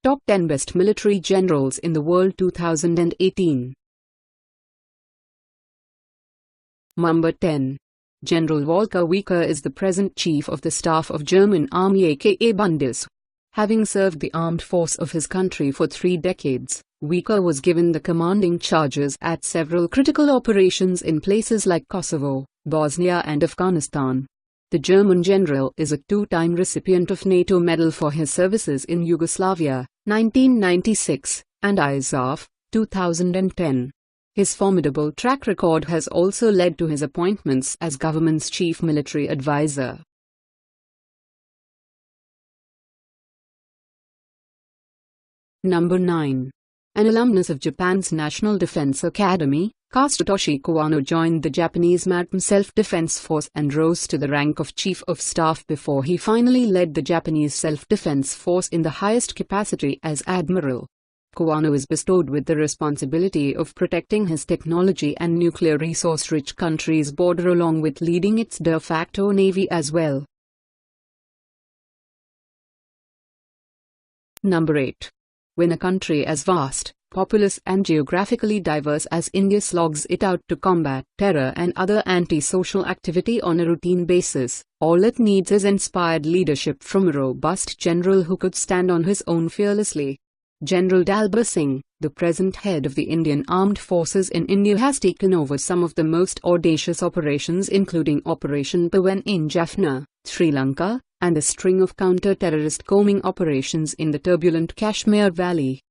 Top 10 Best Military Generals in the World 2018. Number 10. General Volker Wiecker is the present Chief of the Staff of German Army aka Bundes. Having served the armed force of his country for 3 decades, Wiecker was given the commanding charges at several critical operations in places like Kosovo, Bosnia and Afghanistan. The German general is a 2-time recipient of NATO Medal for his services in Yugoslavia, 1996, and ISAF, 2010. His formidable track record has also led to his appointments as government's chief military advisor. Number 9. An alumnus of Japan's National Defense Academy, Katsutoshi Kawano joined the Japanese Maritime Self-Defense Force and rose to the rank of Chief of Staff before he finally led the Japanese Self-Defense Force in the highest capacity as Admiral. Kawano is bestowed with the responsibility of protecting his technology and nuclear resource-rich country's border along with leading its de facto navy as well. Number 8. When a country as vast, populous and geographically diverse as India slogs it out to combat terror and other anti-social activity on a routine basis, all it needs is inspired leadership from a robust general who could stand on his own fearlessly. General Dalbir Singh, the present head of the Indian Armed Forces in India, has taken over some of the most audacious operations including Operation Pawan in Jaffna, Sri Lanka, and a string of counter-terrorist combing operations in the turbulent Kashmir Valley.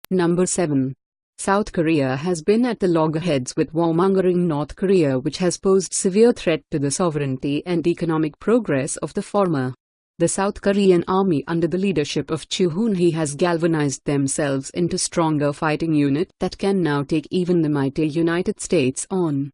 Number 7. South Korea has been at the loggerheads with warmongering North Korea, which has posed severe threat to the sovereignty and economic progress of the former. The South Korean army under the leadership of Choo Hoon-hee has galvanized themselves into stronger fighting unit that can now take even the mighty United States on.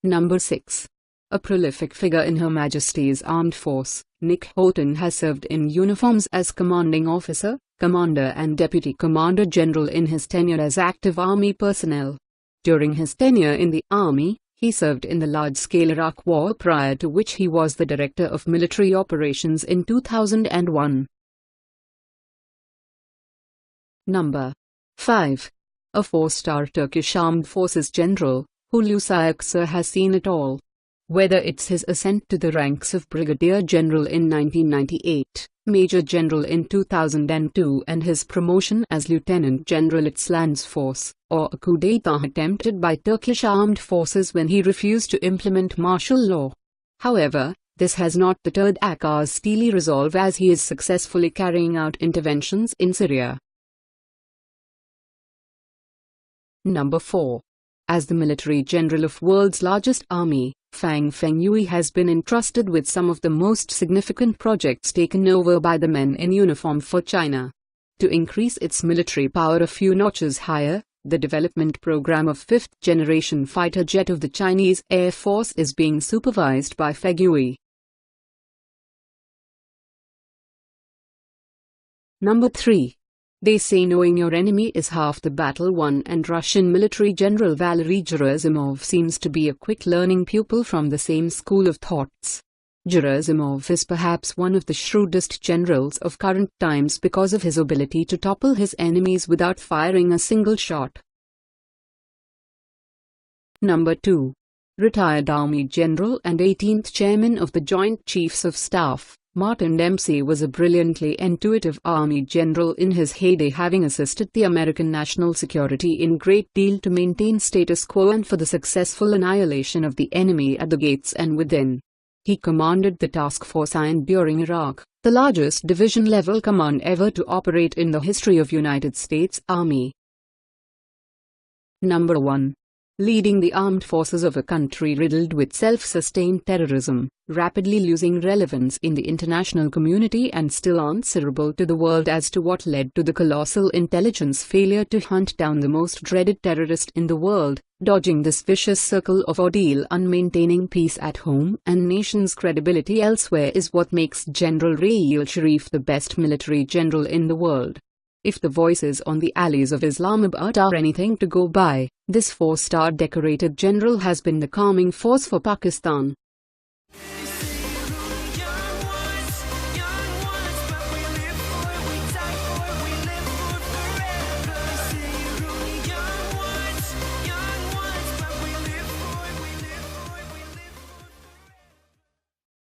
Number 6. A prolific figure in Her Majesty's Armed Force, Nick Houghton has served in uniforms as Commanding Officer, Commander and Deputy Commander General in his tenure as active Army personnel. During his tenure in the Army, he served in the large-scale Iraq War, prior to which he was the Director of Military Operations in 2001. Number 5. A 4-star Turkish Armed Forces General, Hulusi Akar has seen it all. Whether it's his ascent to the ranks of Brigadier General in 1998, Major General in 2002 and his promotion as Lieutenant General its Lands Force, or a coup d'etat attempted by Turkish armed forces when he refused to implement martial law. However, this has not deterred Akar's steely resolve as he is successfully carrying out interventions in Syria. Number 4. As the military general of world's largest army, Fang Fengyue has been entrusted with some of the most significant projects taken over by the men in uniform for China. To increase its military power a few notches higher, the development program of 5th-generation fighter jet of the Chinese Air Force is being supervised by Fengyue. Number 3. They say knowing your enemy is half the battle won, and Russian military general Valery Gerasimov seems to be a quick learning pupil from the same school of thoughts. Gerasimov is perhaps one of the shrewdest generals of current times because of his ability to topple his enemies without firing a single shot. Number 2. Retired Army General and 18th Chairman of the Joint Chiefs of Staff, Martin Dempsey was a brilliantly intuitive Army general in his heyday, having assisted the American national security in great deal to maintain status quo and for the successful annihilation of the enemy at the gates and within. He commanded the Task Force Iron during Iraq, the largest division-level command ever to operate in the history of United States Army. Number 1. Leading the armed forces of a country riddled with self-sustained terrorism, rapidly losing relevance in the international community and still answerable to the world as to what led to the colossal intelligence failure to hunt down the most dreaded terrorist in the world, dodging this vicious circle of ordeal and maintaining peace at home and nation's credibility elsewhere is what makes General Raeel Sharif the best military general in the world. If the voices on the alleys of Islamabad are anything to go by, this 4-star decorated general has been the calming force for Pakistan.